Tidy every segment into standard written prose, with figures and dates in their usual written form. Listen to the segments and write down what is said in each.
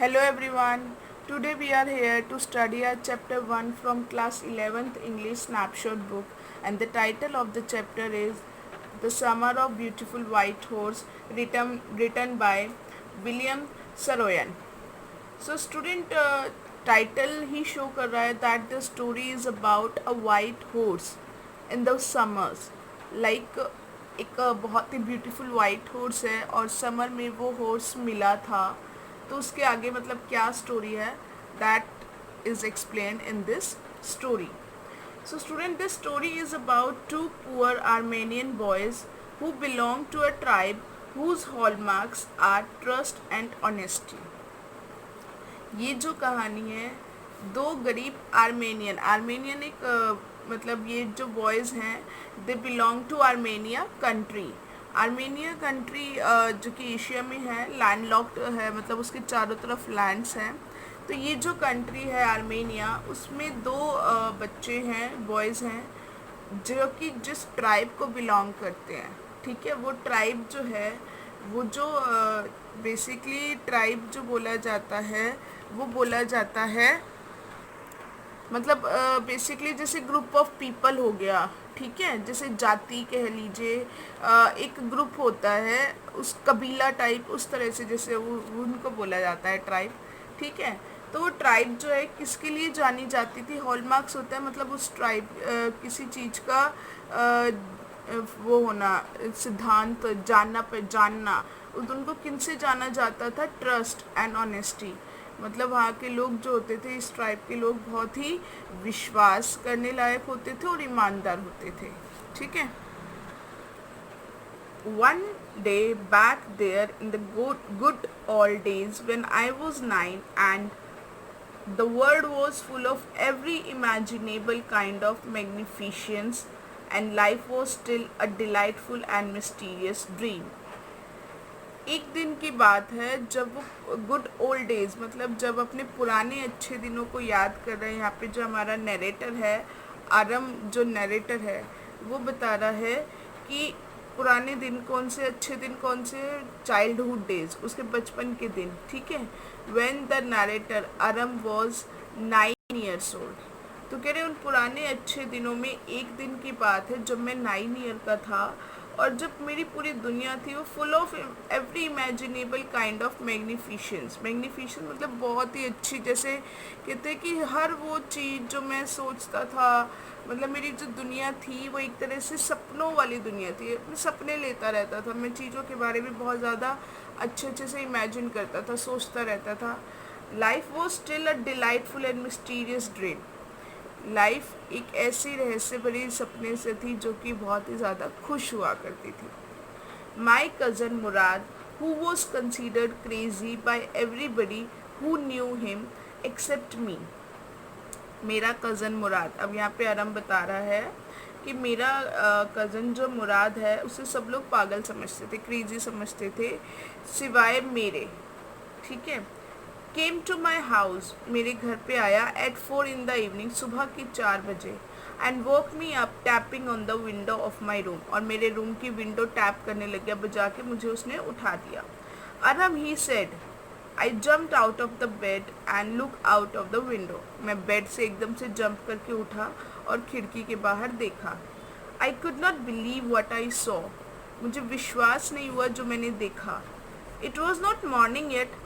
Hello everyone. Today we are here to study our chapter 1 from class 11th English snapshot book, and the title of the chapter is The Summer of Beautiful White Horse, written by William Saroyan. So student, title he show कर रहा है that the story is about a white horse in the summers. Like एक बहुत ही beautiful white horse है और summer में वो horse मिला था, तो उसके आगे मतलब क्या स्टोरी है, that is explained in this story. So student, this story is about two poor Armenian boys who belong to a tribe whose hallmarks are trust and honesty. ये जो कहानी है, दो गरीब आर्मेनियन एक मतलब ये जो बॉयज़ हैं, they belong to Armenia country. Armenia country जो कि एशिया में है, लैंडलॉक्ड है, मतलब उसके चारों तरफ लैंड्स हैं. तो ये जो कंट्री है आर्मेनिया, उसमें दो बच्चे हैं, बॉयज़ हैं, जो कि जिस ट्राइब को बिलोंग करते हैं. ठीक है, वो ट्राइब जो है, वो जो बेसिकली ट्राइब जो बोला जाता है, वो बोला जाता है मतलब बेसिकली जैसे ग्रुप ऑफ पीपल हो गया. ठीक है, जैसे जाति कह लीजिए, एक ग्रुप होता है, उस कबीला टाइप, उस तरह से जैसे उनको बोला जाता है ट्राइब. ठीक है, तो वो ट्राइब जो है किसके लिए जानी जाती थी, हॉलमार्क्स होता है मतलब उस ट्राइब किसी चीज़ का वो होना, सिद्धांत जानना. उनको किन से जाना जाता था, ट्रस्ट एंड ऑनेस्टी. मतलब वहाँ के लोग जो होते थे, इस ट्राइब के लोग बहुत ही विश्वास करने लायक होते थे और ईमानदार होते थे. ठीक है. One day back there in the good old days when I was 9 and the world was full of every imaginable kind of magnificence and life was still a delightful and mysterious dream. एक दिन की बात है जब वो good old days, मतलब जब अपने पुराने अच्छे दिनों को याद कर रहे हैं. यहाँ पे जो हमारा नरेटर है, आरम जो नरेटर है, वो बता रहा है कि पुराने दिन कौन से, अच्छे दिन कौन से, चाइल्डहुड डेज, उसके बचपन के दिन. ठीक है. When the narrator Aram was 9 years old. तो कह रहे उन पुराने अच्छे दिनों में एक दिन की बात है जब मैं 9 ईयर का था और जब मेरी पूरी दुनिया थी वो full of every imaginable kind of magnificence मतलब बहुत ही अच्छी, जैसे कहते हैं कि हर वो चीज़ जो मैं सोचता था, मतलब मेरी जो दुनिया थी वो एक तरह से सपनों वाली दुनिया थी. मैं सपने लेता रहता था, मैं चीज़ों के बारे में बहुत ज़्यादा अच्छे से इमेजिन करता था, सोचता रहता था. Life was still a delightful and mysterious dream. Life एक ऐसी रहस्य भरी सपने से थी जो कि बहुत ही ज़्यादा खुश हुआ करती थी. My cousin Mourad, who was considered crazy by everybody who knew him except me. मेरा कज़न मुराद, अब यहाँ पे आरम बता रहा है कि मेरा कज़न जो मुराद है उसे सब लोग पागल समझते थे, क्रेजी समझते थे, सिवाय मेरे. ठीक है. केम टू माई हाउस, मेरे घर पे आया एट 4 in the evening, सुबह की 4 बजे. And woke me up tapping on the window of my room, और मेरे रूम की विंडो टैप करने लग गया, बजा के मुझे उसने उठा दिया. Aram, he said. I jumped out of the bed and look out of the window. मैं बेड से एकदम से जंप करके उठा और खिड़की के बाहर देखा. I could not believe what I saw. मुझे विश्वास नहीं हुआ जो मैंने देखा. It was not morning yet,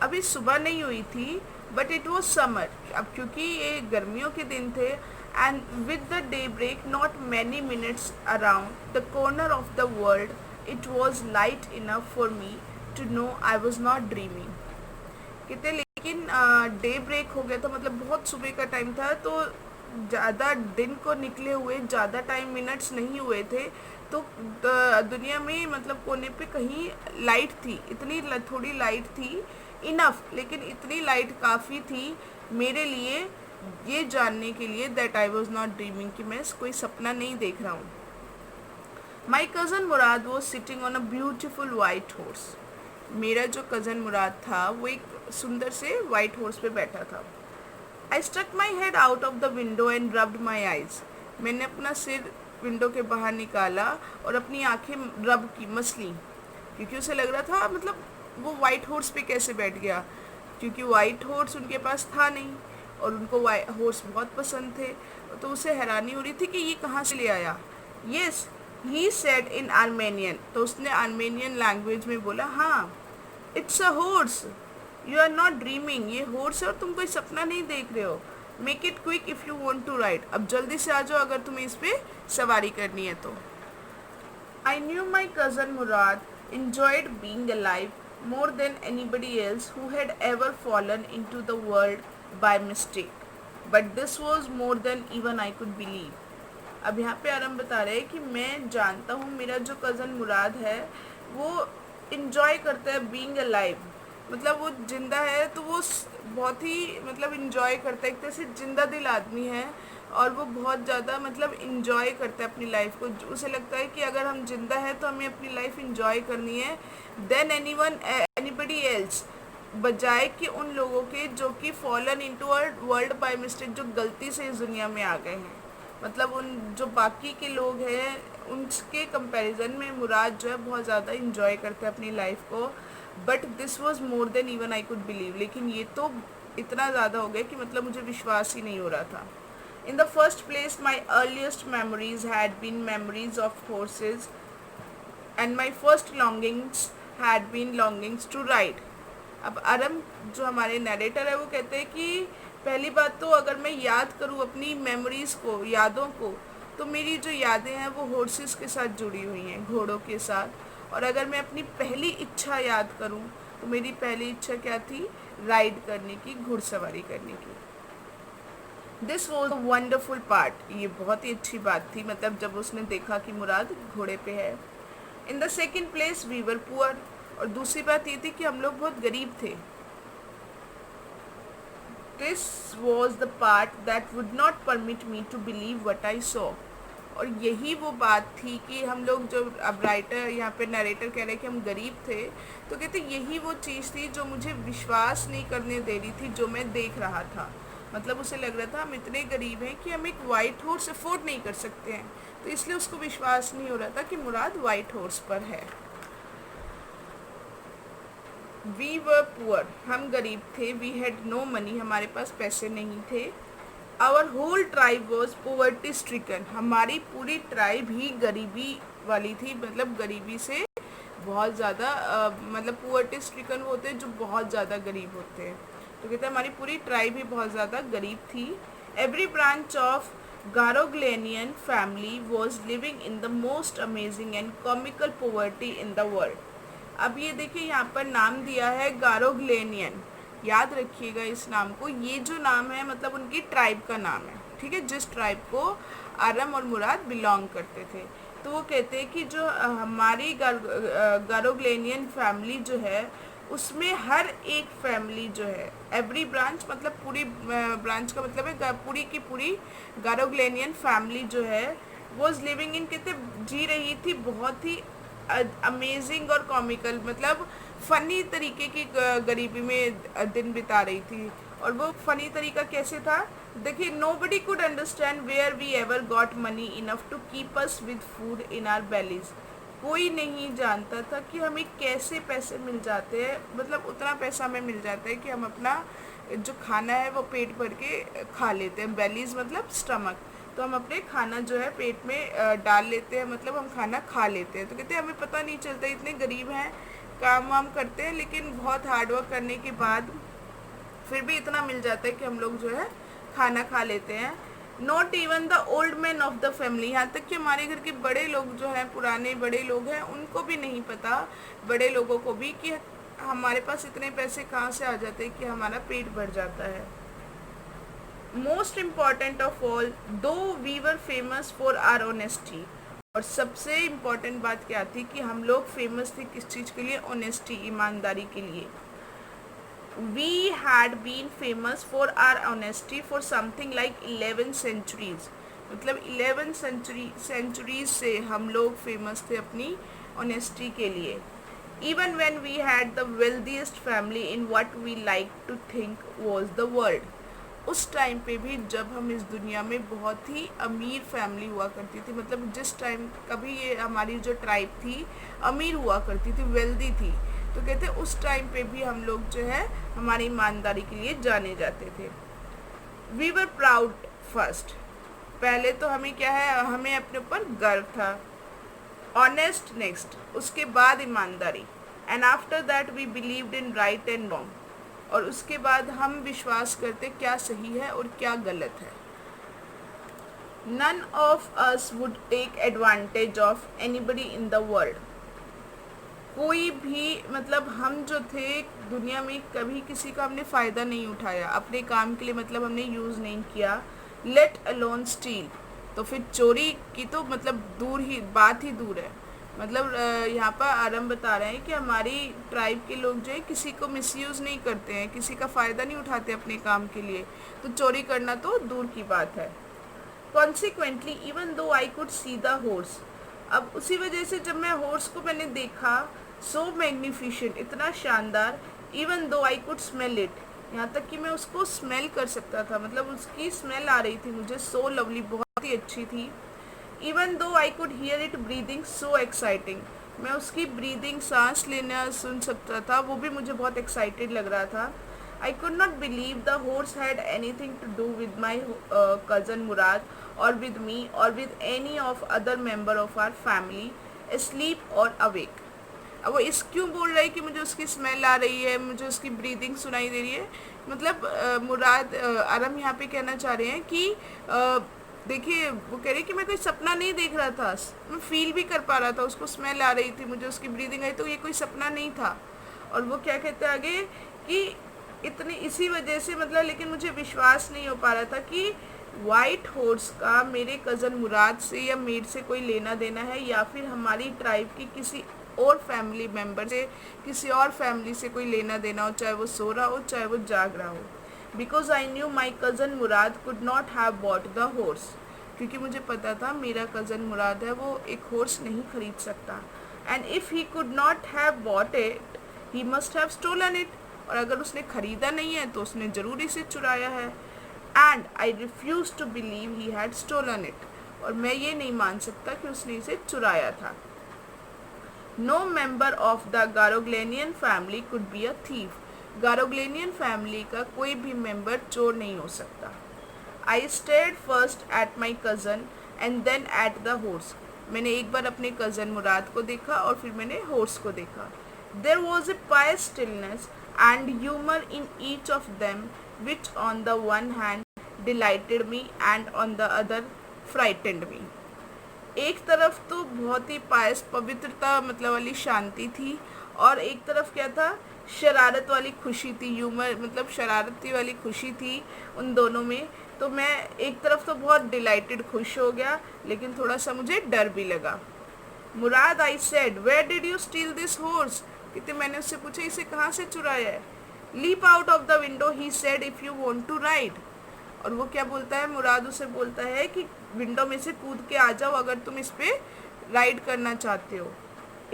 अभी सुबह नहीं हुई थी, बट इट वॉज समर, अब क्योंकि ये गर्मियों के दिन थे. And with the day break not many minutes around the corner of the world it was light enough for me to know I was not dreaming. कहते लेकिन डे ब्रेक हो गया था, मतलब बहुत सुबह का टाइम था, तो ज़्यादा दिन को निकले हुए ज़्यादा टाइम मिनट्स नहीं हुए थे, तो दुनिया में मतलब कोने पे कहीं लाइट थी, इतनी थोड़ी लाइट थी, इनफ, लेकिन इतनी लाइट काफ़ी थी मेरे लिए ये जानने के लिए that I was not dreaming, कि मैं कोई सपना नहीं देख रहा हूँ. माई cousin Mourad was sitting on a beautiful white horse. मेरा जो कज़न मुराद था वो एक सुंदर से वाइट हॉर्स पे बैठा था. I stuck my head out of the window and rubbed my eyes. मैंने अपना सिर विंडो के बाहर निकाला और अपनी आंखें रब की, मसली, क्योंकि उसे लग रहा था मतलब वो वाइट हॉर्स पे कैसे बैठ गया. क्योंकि वाइट हॉर्स उनके पास था नहीं और उनको वाइट हॉर्स बहुत पसंद थे। तो उसे हैरानी हो रही थी कि ये कहाँ से ले आया। Yes, he said in Armenian, तो उसने आर्मेनियन लैंग्वेज में बोला, हाँ it's a horse, you are not dreaming, ये हॉर्स है और तुम कोई सपना नहीं देख रहे हो। Make it quick if you want to ride, अब जल्दी से आ जाओ अगर तुम्हें इस पर सवारी करनी है तो। I knew my cousin Murad enjoyed being alive more than anybody else who had ever fallen into the world by mistake. But this was more than even I could believe. अब यहाँ पे आरम बता रहे हैं कि मैं जानता हूँ मेरा जो कज़न मुराद है वो इन्जॉय करता है बीइंग अलाइव, मतलब वो जिंदा है तो वो बहुत ही मतलब इन्जॉय करता है, एक तरह से जिंदा दिल आदमी है और वो बहुत ज़्यादा मतलब इन्जॉय करता है अपनी लाइफ को। उसे लगता है कि अगर हम जिंदा हैं तो हमें अपनी लाइफ इन्जॉय करनी है देन एनीबडी एल्स, बजाय कि उन लोगों के जो कि fallen into world by mistake, जो गलती से इस दुनिया में आ गए हैं। मतलब उन जो बाकी के लोग हैं उनके कंपैरिजन में मुराद जो है बहुत ज़्यादा इन्जॉय करते हैं अपनी लाइफ को। But this was more than even I could believe, लेकिन ये तो इतना ज़्यादा हो गया कि मतलब मुझे विश्वास ही नहीं हो रहा था। In the first place, my earliest memories had been memories of horses, and my first longings had been longings to ride. अब अरम जो हमारे नरेटर है वो कहते हैं कि पहली बात तो अगर मैं याद करूँ अपनी मेमोरीज़ को, यादों को, तो मेरी जो यादें हैं वो हॉर्सेस के साथ जुड़ी हुई हैं, घोड़ों के साथ। और अगर मैं अपनी पहली इच्छा याद करूँ तो मेरी पहली इच्छा क्या थी, राइड करने की, घुड़सवारी करने की। दिस वॉज वंडरफुल पार्ट, ये बहुत ही अच्छी बात थी, मतलब जब उसने देखा कि मुराद घोड़े पे है। In the second place we were poor, और दूसरी बात ये थी कि हम लोग बहुत गरीब थे। This was the part that would not permit me to believe what I saw, और यही वो बात थी कि हम लोग जो, अब राइटर यहाँ पे नरेटर कह रहे हैं कि हम गरीब थे, तो कहते यही वो चीज़ थी जो मुझे विश्वास नहीं करने दे रही थी जो मैं देख रहा था। मतलब उसे लग रहा था हम इतने गरीब हैं कि हम एक वाइट हॉर्स अफोर्ड नहीं कर सकते हैं, तो इसलिए उसको विश्वास नहीं हो रहा था कि मुराद वाइट हॉर्स पर है। वी वर पुअर, हम गरीब थे। वी हैड नो मनी, हमारे पास पैसे नहीं थे। Our whole tribe was poverty stricken, हमारी पूरी ट्राइब ही गरीबी वाली थी, मतलब गरीबी से बहुत ज़्यादा मतलब पोवर्टी स्ट्रिकन होते हैं जो बहुत ज़्यादा गरीब होते हैं। तो कहते हैं हमारी पूरी ट्राइब ही बहुत ज़्यादा गरीब थी। Every branch of Garoghlanian family was living in the most amazing and comical poverty in the world. अब ये देखिए यहाँ पर नाम दिया है गारोग्लेनियन, याद रखिएगा इस नाम को, ये जो नाम है मतलब उनकी ट्राइब का नाम है, ठीक है, जिस ट्राइब को आरम और मुराद बिलोंग करते थे। तो वो कहते हैं कि जो हमारी गारोग्लेनियन फैमिली जो है उसमें हर एक फैमिली जो है, एवरी ब्रांच मतलब पूरी ब्रांच का मतलब है पूरी की पूरी गारोग्लेनियन फैमिली जो है वॉज लिविंग इन, कहते जी रही थी बहुत ही अमेजिंग और कॉमिकल, मतलब फ़नी तरीके की गरीबी में दिन बिता रही थी। और वो फ़नी तरीका कैसे था, देखिए, nobody could understand where we ever got money enough to keep us with food in our bellies, कोई नहीं जानता था कि हमें कैसे पैसे मिल जाते हैं, मतलब उतना पैसा हमें मिल जाता है कि हम अपना जो खाना है वो पेट भर के खा लेते हैं। बेलीज मतलब स्टमक, तो हम अपने खाना जो है पेट में डाल लेते हैं, मतलब हम खाना खा लेते हैं। तो कहते हैं हमें पता नहीं चलता, इतने गरीब हैं, काम वाम करते हैं, लेकिन बहुत हार्डवर्क करने के बाद फिर भी इतना मिल जाता है कि हम लोग जो है खाना खा लेते हैं। Not even the old man of the family, यहाँ तक कि हमारे घर के बड़े लोग जो हैं, पुराने बड़े लोग हैं, उनको भी नहीं पता, बड़े लोगों को भी, कि हमारे पास इतने पैसे कहाँ से आ जाते हैं कि हमारा पेट भर जाता है। Most important of all, though we were famous for our honesty, और सबसे इम्पॉर्टेंट बात क्या थी कि हम लोग फेमस थे किस चीज़ के लिए, ऑनेस्टी, ईमानदारी के लिए। We had been famous for our honesty for something like 11 centuries, मतलब 11 centuries से हम लोग फेमस थे अपनी ऑनेस्टी के लिए। Even when we had the wealthiest family in what we like to think was the world, उस टाइम पे भी जब हम इस दुनिया में बहुत ही अमीर फैमिली हुआ करती थी, मतलब जिस टाइम कभी ये हमारी जो ट्राइब थी अमीर हुआ करती थी, वेल्दी थी, तो कहते उस टाइम पे भी हम लोग जो है हमारी ईमानदारी के लिए जाने जाते थे। वी वर प्राउड फर्स्ट, पहले तो हमें क्या है, हमें अपने ऊपर गर्व था। ऑनेस्ट नेक्स्ट, उसके बाद ईमानदारी। And after that we believed in right and wrong, और उसके बाद हम विश्वास करते क्या सही है और क्या गलत है। None of us would take advantage of anybody in the world, कोई भी मतलब हम जो थे दुनिया में कभी किसी का हमने फ़ायदा नहीं उठाया, अपने काम के लिए मतलब हमने यूज़ नहीं किया। लेट अलोन स्टील, तो फिर चोरी की तो मतलब दूर ही बात ही दूर है। मतलब यहाँ पर आरम बता रहे हैं कि हमारी ट्राइब के लोग जो है किसी को मिसयूज़ नहीं करते हैं, किसी का फ़ायदा नहीं उठाते अपने काम के लिए, तो चोरी करना तो दूर की बात है। Consequently even though I could see the horse, अब उसी वजह से जब मैं हॉर्स को मैंने देखा, सो मैग्निफिशेंट, इतना शानदार, even though I could smell it, यहाँ तक कि मैं उसको स्मेल कर सकता था, मतलब उसकी स्मेल आ रही थी मुझे, सो लवली, बहुत ही अच्छी थी। Even though I could hear it breathing so exciting, मैं उसकी ब्रीदिंग सांस लेना सुन सकता था, वो भी मुझे बहुत एक्साइटेड लग रहा था। I could not believe the horse had anything to do with my cousin Murad or with me or with any of other member of our family, asleep or awake. अब वो इस क्यों बोल रहा है कि मुझे उसकी स्मेल आ रही है, मुझे उसकी ब्रीदिंग सुनाई दे रही है, मतलब मुराद आरम यहाँ पे कहना चाह रहे हैं कि देखिए वो कह रही कि मैं कोई सपना नहीं देख रहा था, मैं फील भी कर पा रहा था, उसको स्मेल आ रही थी, मुझे उसकी ब्रीदिंग आई, तो ये कोई सपना नहीं था। और वो क्या कहते हैं आगे कि इतनी इसी वजह से मतलब, लेकिन मुझे विश्वास नहीं हो पा रहा था कि वाइट हॉर्स का मेरे कज़न मुराद से या मेरे से कोई लेना देना है, या फिर हमारी ट्राइब की किसी और फैमिली मेम्बर से, किसी और फैमिली से कोई लेना देना हो, चाहे वो सो रहा हो चाहे वो जाग रहा हो। Because I knew my cousin Murad could not have bought the horse, क्योंकि मुझे पता था मेरा कज़न मुराद है वो एक हॉर्स नहीं खरीद सकता। And if he could not have bought it he must have stolen it, और अगर उसने ख़रीदा नहीं है तो उसने ज़रूर इसे चुराया है। And I refuse to believe he had stolen it, और मैं ये नहीं मान सकता कि उसने इसे चुराया था। No member of the Garoghlanian family could be a thief, Garoghlanian family का कोई भी मेंबर चोर नहीं हो सकता। I stared first at my cousin and then at the horse, मैंने एक बार अपने कज़न मुराद को देखा और फिर मैंने हॉर्स को देखा। There was a pious stillness and humor in each of them, which on the one hand delighted me and on the other frightened me. एक तरफ तो बहुत ही पायस पवित्रता मतलब वाली शांति थी, और एक तरफ क्या था, शरारत वाली खुशी थी, ह्यूमर मतलब शरारती वाली खुशी थी उन दोनों में। तो मैं एक तरफ तो बहुत डिलाइटेड खुश हो गया, लेकिन थोड़ा सा मुझे डर भी लगा। Mourad, I said, where did you steal this horse, कितने मैंने उससे पूछा इसे कहाँ से चुराया है। Leap out of the window he said if you want to ride, और वो क्या बोलता है, मुराद उसे बोलता है कि विंडो में से कूद के आ जाओ अगर तुम इस पे राइड करना चाहते हो।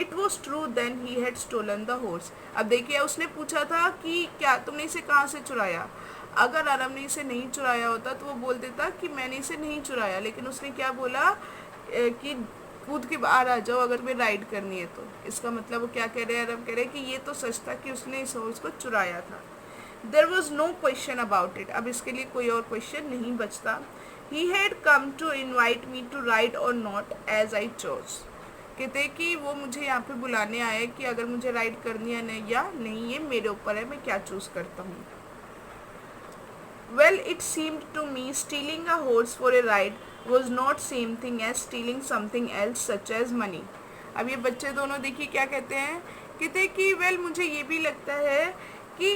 It was true then he had stolen the horse, अब देखिए उसने पूछा था कि क्या तुमने इसे कहाँ से चुराया, अगर आरम ने इसे नहीं चुराया होता तो वो बोल देता कि मैंने इसे नहीं चुराया, लेकिन उसने क्या बोला कि कूद के बाहर आ जाओ अगर मैं राइड करनी है तो। इसका मतलब वो क्या कह रहे हैं, आरम कह रहे हैं कि ये तो सच था कि उसने इस हॉर्स को चुराया था। There was no question about it, अब इसके लिए कोई और क्वेश्चन नहीं बचता। He had come to invite me to ride or not as I chose, कहते कि वो मुझे यहाँ पे बुलाने आए कि अगर मुझे राइड करनी है नहीं या नहीं, ये मेरे ऊपर है, मैं क्या चूज़ करता हूँ। Well it seemed to me stealing a horse for a ride was not same thing as stealing something else such as money। अब ये बच्चे दोनों देखिए क्या कहते हैं, कहते कि वेल मुझे ये भी लगता है कि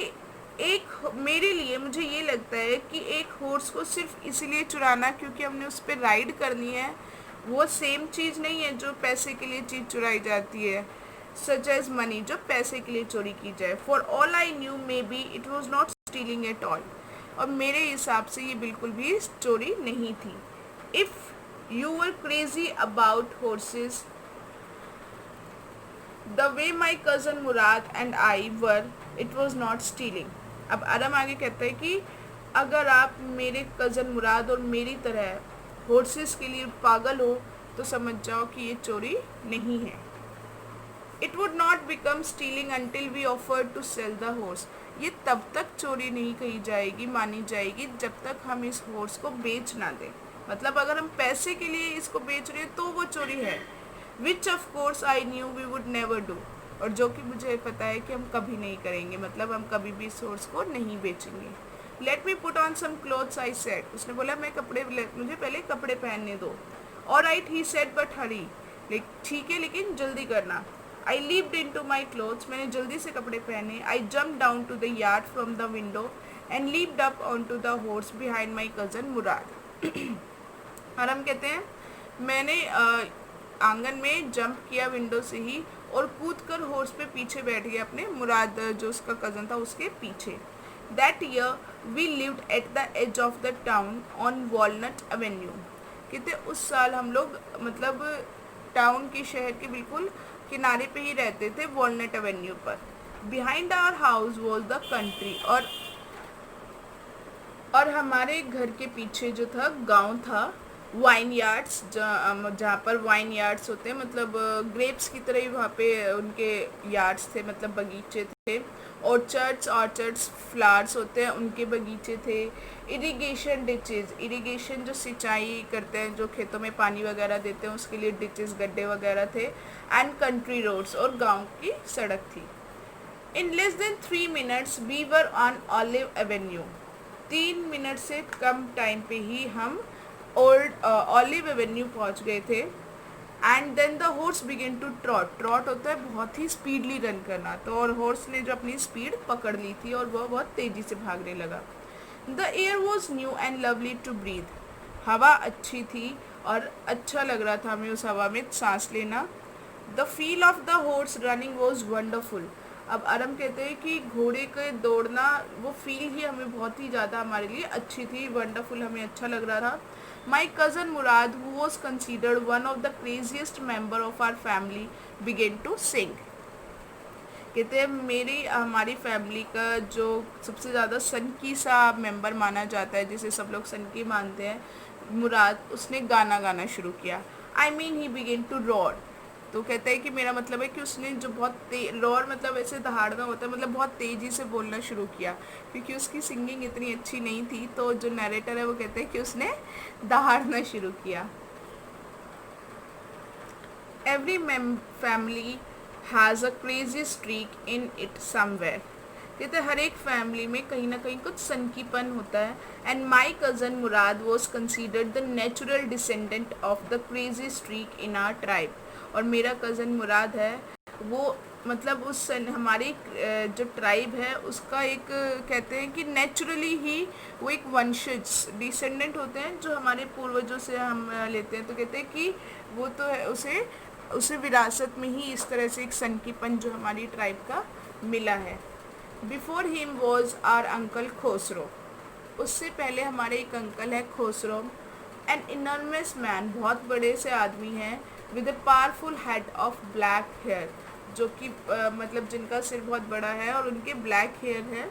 एक मेरे लिए मुझे ये लगता है कि एक हॉर्स को सिर्फ इसीलिए चुराना क्योंकि हमने उस पर राइड करनी है, वो सेम चीज़ नहीं है जो पैसे के लिए चीज़ चुराई जाती है, सच एज मनी, जो पैसे के लिए चोरी की जाए। For all I knew may be it was not stealing at all, और मेरे हिसाब से ये बिल्कुल भी चोरी नहीं थी। If you were crazy about horses the way my cousin Murad and I were, it was not stealing। अब आरम आगे कहता है कि अगर आप मेरे कज़न मुराद और मेरी तरह हॉर्सेस के लिए पागल हो तो समझ जाओ कि ये चोरी नहीं है। It would not become stealing until we offer to sell the horse. ये तब तक चोरी नहीं कही जाएगी, मानी जाएगी, जब तक हम इस हॉर्स को बेच ना दें। मतलब अगर हम पैसे के लिए इसको बेच रहे हैं तो वो चोरी है। Which of course I knew we would never do, और जो कि मुझे पता है कि हम कभी नहीं करेंगे, मतलब हम कभी भी इस हॉर्स को नहीं बेचेंगे। Let me put on some clothes I said, उसने बोला मैं कपड़े, मुझे पहले कपड़े पहनने दो। और right he said but hurry, ठीक है लेकिन जल्दी करना। I leaped into my clothes, मैंने जल्दी से कपड़े पहने। I jump down to the yard from the window and leaped up onto the horse behind my cousin Mourad. और हम कहते हैं मैंने आंगन में जंप किया विंडो से ही और कूद कर हॉर्स पे पीछे बैठ गया, अपने मुराद जो उसका कज़न था उसके पीछे। That year we lived at the edge of the town on Walnut Avenue, कहते उस साल हम लोग मतलब टाउन के, शहर के बिल्कुल किनारे पे ही रहते थे, वॉलनट एवेन्यू पर। Behind our house was the country, और हमारे घर के पीछे जो था गांव था। वाइन यार्ड्स, जहाँ पर वाइन यार्ड्स होते हैं, मतलब ग्रेप्स की तरह ही वहाँ पे उनके यार्ड्स थे, मतलब बगीचे थे। ऑर्चर्ड्स फ्लावर्स होते हैं उनके बगीचे थे। इरिगेशन डिचेस, इरिगेशन जो सिंचाई करते हैं, जो खेतों में पानी वगैरह देते हैं उसके लिए डिचेस, गड्ढे वगैरह थे। एंड कंट्री रोड्स, और गांव की सड़क थी। In less than 3 minutes we were on Olive Avenue, 3 minute से कम टाइम पे ही हम ऑलिव एवेन्यू पहुंच गए थे। And then the horse began to trot, trot होता है बहुत ही स्पीडली रन करना, तो और हॉर्स ने जो अपनी स्पीड पकड़ ली थी और वह बहुत तेज़ी से भागने लगा। The air was new and lovely to breathe, हवा अच्छी थी और अच्छा लग रहा था हमें उस हवा में सांस लेना। The feel of the horse running was wonderful, अब आरम कहते हैं कि घोड़े के दौड़ना, वो फील ही हमें बहुत ही ज़्यादा हमारे लिए अच्छी थी, वंडरफुल, हमें अच्छा लग रहा था। My cousin Mourad, who was considered one of the craziest member of our family, began to sing, कहते हैं हमारी फैमिली का जो सबसे ज़्यादा सनकी सा मेंबर माना जाता है, जिसे सब लोग सनकी मानते हैं, मुराद, उसने गाना गाना शुरू किया। I mean he began to roar, तो कहते हैं कि मेरा मतलब है कि उसने जो बहुत रॉर मतलब ऐसे दहाड़ना होता है, मतलब बहुत तेज़ी से बोलना शुरू किया, क्योंकि उसकी सिंगिंग इतनी अच्छी नहीं थी, तो जो नरेटर है वो कहते हैं कि उसने दहाड़ना शुरू किया। Every family has a crazy streak in it somewhere, कहते हैं हर एक फैमिली में कहीं ना कहीं कुछ सनकीपन होता है। And my cousin Mourad was considered the natural descendant of the crazy streak in are tribe, और मेरा कज़न मुराद है वो मतलब उस हमारी जो ट्राइब है उसका एक, कहते हैं कि नेचुरली ही वो एक वंशज डिसेंडेंट होते हैं जो हमारे पूर्वजों से हम लेते हैं, तो कहते हैं कि वो तो है, उसे विरासत में ही इस तरह से एक सनकीपन जो हमारी ट्राइब का मिला है। Before him was our uncle Khosrove, उससे पहले हमारे एक अंकल है खोसरो। एन इनॉर्मस मैन, बहुत बड़े से आदमी हैं, with a powerful head of black hair, जो कि मतलब जिनका सिर बहुत बड़ा है और उनके ब्लैक हेयर है।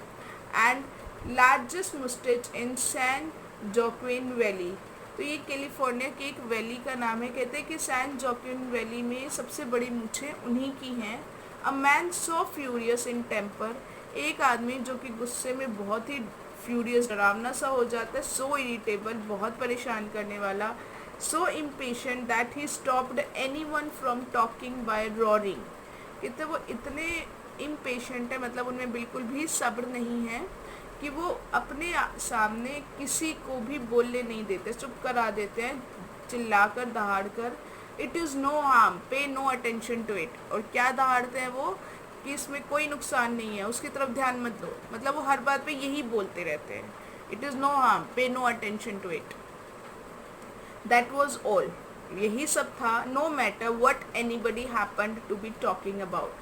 And largest mustache in San Joaquin valley, तो ये कैलिफोर्निया की एक वैली का नाम है, कहते हैं कि सैन जोक्विन वैली में सबसे बड़ी मूछें उन्हीं की हैं। A man so furious in temper, एक आदमी जो कि गुस्से में बहुत ही फ्यूरियस, डरावना सा हो जाता है। सो इरिटेबल, बहुत परेशान करने वाला। So impatient that he stopped anyone from talking by roaring, कहते वो इतने इम्पेशेंट है, मतलब उनमें बिल्कुल भी सब्र नहीं है कि वो अपने सामने किसी को भी बोलने नहीं देते, चुप करा देते हैं चिल्लाकर, दहाड़कर। It is no harm, pay no attention to it, और क्या दहाड़ते हैं वो कि इसमें कोई नुकसान नहीं है, उसकी तरफ ध्यान मत दो, मतलब वो हर बात पे यही बोलते रहते हैं। It is no harm, pay no attention to it. That was all, यही सब था। No matter what anybody happened to be talking about,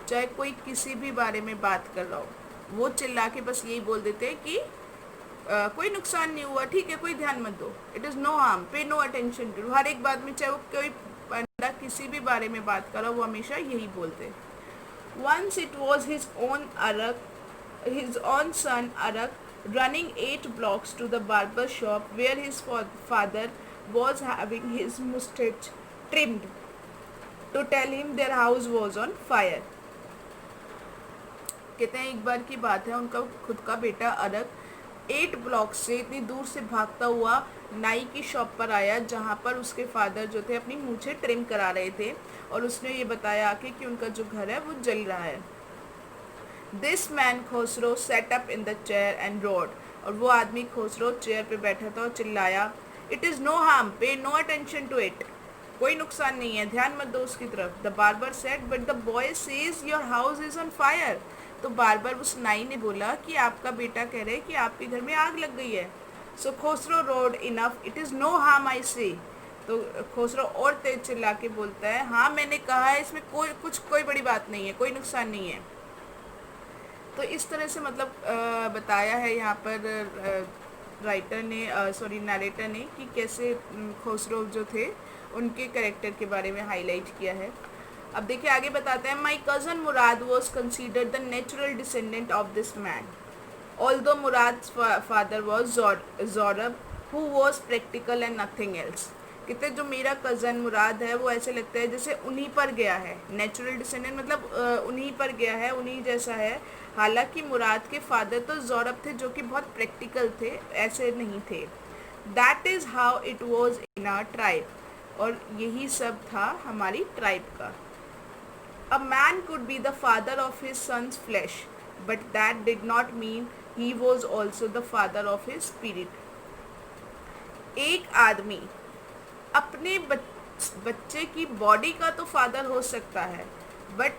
चाहे कोई किसी भी बारे में बात कर रहा हो, वो चिल्ला के बस यही बोल देते हैं कि कोई नुकसान नहीं हुआ, ठीक है, कोई ध्यान मत दो। It is no harm, pay no attention to, हर एक बात में चाहे वो कोई बंदा किसी भी बारे में बात कर रहा हो, वो हमेशा यही बोलते। Once it was his own son Arak, running 8 blocks to the barber shop where his father was having his mustache trimmed. to tell him their house was on fire. कहते हैं एक बार की बात है, उनका खुद का बेटा अरग 8 ब्लॉक से इतनी दूर से भागता हुआ नाई की शॉप पर आया जहाँ पर उसके फादर जो थे अपनी मूछें ट्रिम करा रहे थे, और उसने ये बताया आके कि उनका जो घर है वो जल रहा है. This man Khosrove sat up in the chair and roared. और वो आदमी खोसरो चेयर पे बैठा था और चिल्लाया, it is no harm, pay no attention to it. कोई नुकसान नहीं है, ध्यान मत दो उसकी तरफ. The barber said, but the boy says your house is on fire. तो बार्बर उस नाई ने बोला कि आपका बेटा कह रहे कि आपके घर में आग लग गई है. So Khosrove roared enough, it is no harm I say. तो खोसरो और तेज चिल्ला के बोलता है, हाँ मैंने कहा है, इसमें कोई बड़ी बात नहीं है, कोई नुकसान नहीं है. तो इस तरह से मतलब बताया है यहाँ पर राइटर ने, नरेटर ने, कि कैसे खोसरो जो थे उनके कैरेक्टर के बारे में हाईलाइट किया है. अब देखिए आगे बताते हैं. My cousin Mourad was considered the natural descendant of this man, although Mourad father was Zorab who was practical and nothing else. कहते जो मेरा कज़न मुराद है वो ऐसे लगता है जैसे उन्हीं पर गया है. नेचुरल डिसेंडेंट मतलब उन्हीं पर गया है, उन्हीं जैसा है. हालांकि मुराद के फादर तो ज़ौरब थे जो कि बहुत प्रैक्टिकल थे, ऐसे नहीं थे. That is how it was in our tribe. और यही सब था हमारी ट्राइब का. A man could be the father of his sons flesh, but that did not mean he was also the father of his spirit. एक आदमी अपने बच्चे की बॉडी का तो फादर हो सकता है, बट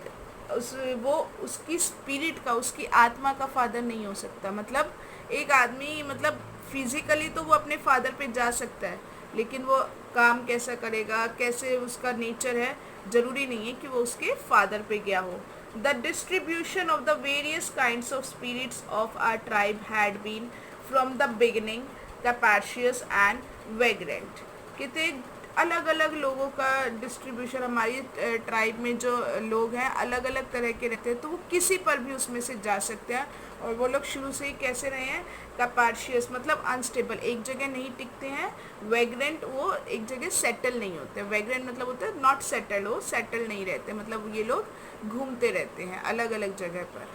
वो उसकी स्पिरिट का, उसकी आत्मा का फादर नहीं हो सकता. मतलब एक आदमी मतलब फिजिकली तो वो अपने फादर पे जा सकता है, लेकिन वो काम कैसा करेगा, कैसे उसका नेचर है, ज़रूरी नहीं है कि वो उसके फादर पे गया हो. The distribution of the various kinds of spirits of our tribe had been from the beginning capacious and vagrant. कहते अलग अलग लोगों का डिस्ट्रीब्यूशन, हमारी ट्राइब में जो लोग हैं अलग अलग तरह के रहते हैं, तो वो किसी पर भी उसमें से जा सकते हैं. और वो लोग शुरू से ही कैसे रहे हैं, कैपार्शियस मतलब अनस्टेबल, एक जगह नहीं टिकते हैं. वेग्रेंट वो एक जगह सेटल नहीं होते. वेग्रेंट मतलब होता है नॉट सेटल्ड, वो सेटल नहीं रहते, मतलब ये लोग घूमते रहते हैं अलग अलग जगह पर.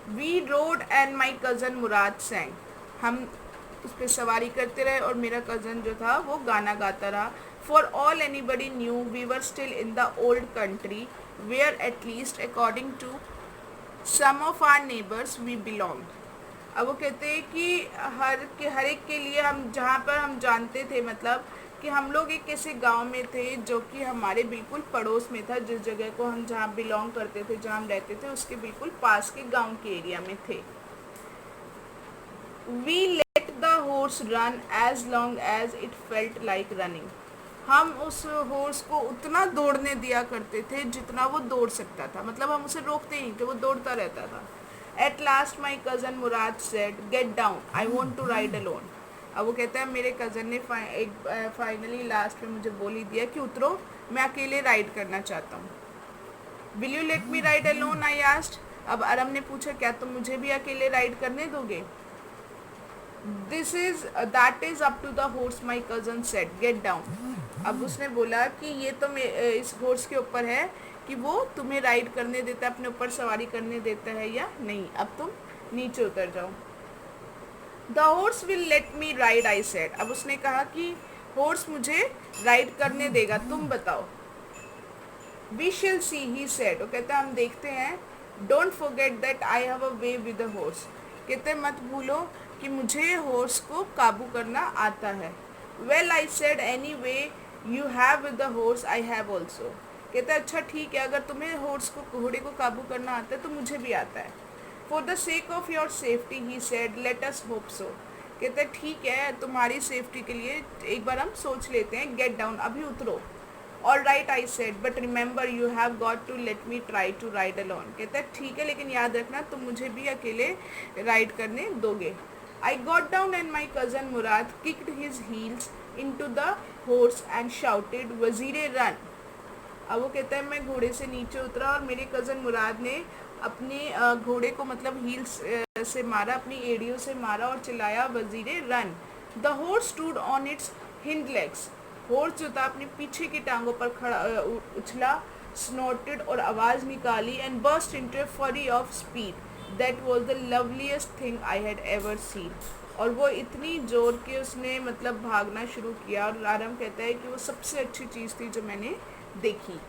We rode and my cousin Mourad sang. हम उस पर सवारी करते रहे और मेरा कज़न जो था वो गाना गाता रहा. For all anybody knew we were still in the old country where at least according to some of our neighbours we belong. अब वो कहते हैं कि हर एक के लिए हम जहाँ पर हम जानते थे, मतलब कि हम लोग एक ऐसे गांव में थे जो कि हमारे बिल्कुल पड़ोस में था. जिस जगह को हम जहाँ बिलोंग करते थे, जहाँ हम रहते थे, उसके बिल्कुल पास के गांव के एरिया में थे. We let the horse run as long as it felt like running. हम उस हॉर्स को उतना दौड़ने दिया करते थे जितना वो दौड़ सकता था, मतलब हम उसे रोकते नहीं थे, वो दौड़ता रहता था. At last my cousin Mourad said, get down, I want to ride alone. अब वो कहता है मेरे कज़न ने फाइनली लास्ट में मुझे बोल ही दिया कि उतरो, मैं अकेले राइड करना चाहता हूँ. Will you let me ride alone, I asked. अब अरम ने पूछा, क्या तुम मुझे भी अकेले राइड करने दोगे. That is up to the horse, my cousin said, get down. अब उसने बोला कि ये तो इस हॉर्स के ऊपर है कि वो तुम्हें राइड करने देता है, अपने ऊपर सवारी करने देता है या नहीं, अब तुम नीचे उतर जाओ. The horse will let me ride, I said. अब उसने कहा कि हॉर्स मुझे राइड करने देगा, तुम बताओ. वी शिल सी, ही सेड. वो कहता है हम देखते हैं. Don't forget that I have a way with the horse. कहते मत भूलो कि मुझे हॉर्स को काबू करना आता है. Well I said, any way you have with the horse I have also. कहते हैं अच्छा ठीक है, अगर तुम्हें हॉर्स को, घोड़े को काबू करना आता है तो मुझे भी आता है. For the sake of your safety, he said, let us hope so. कहते हैं ठीक है, तुम्हारी सेफ्टी के लिए एक बार हम सोच लेते हैं, गेट डाउन, अभी उतरो. All right, I said, but remember you have got to let me try to ride alone. कहते हैं ठीक है, लेकिन याद रखना तुम मुझे भी अकेले राइड करने दोगे. I got down and my cousin Murad kicked his heels into the horse and shouted, Vazire run. अब वो कहता है मैं घोड़े से नीचे उतरा और मेरे कज़न मुराद ने अपने घोड़े को मतलब हील्स से मारा, अपनी एड़ियों से मारा और चिल्लाया, Vazire run. The horse stood on its hind legs. Horse जो था अपने पीछे की टांगों पर खड़ा उछला, स्नॉटेड और आवाज़ निकाली एंड बर्स्ट इनटू ए फरी of speed that was the loveliest thing I had ever seen. और वो इतनी जोर के उसने मतलब भागना शुरू किया, और आरम कहता है कि वो सबसे अच्छी चीज़ थी जो मैंने देखी।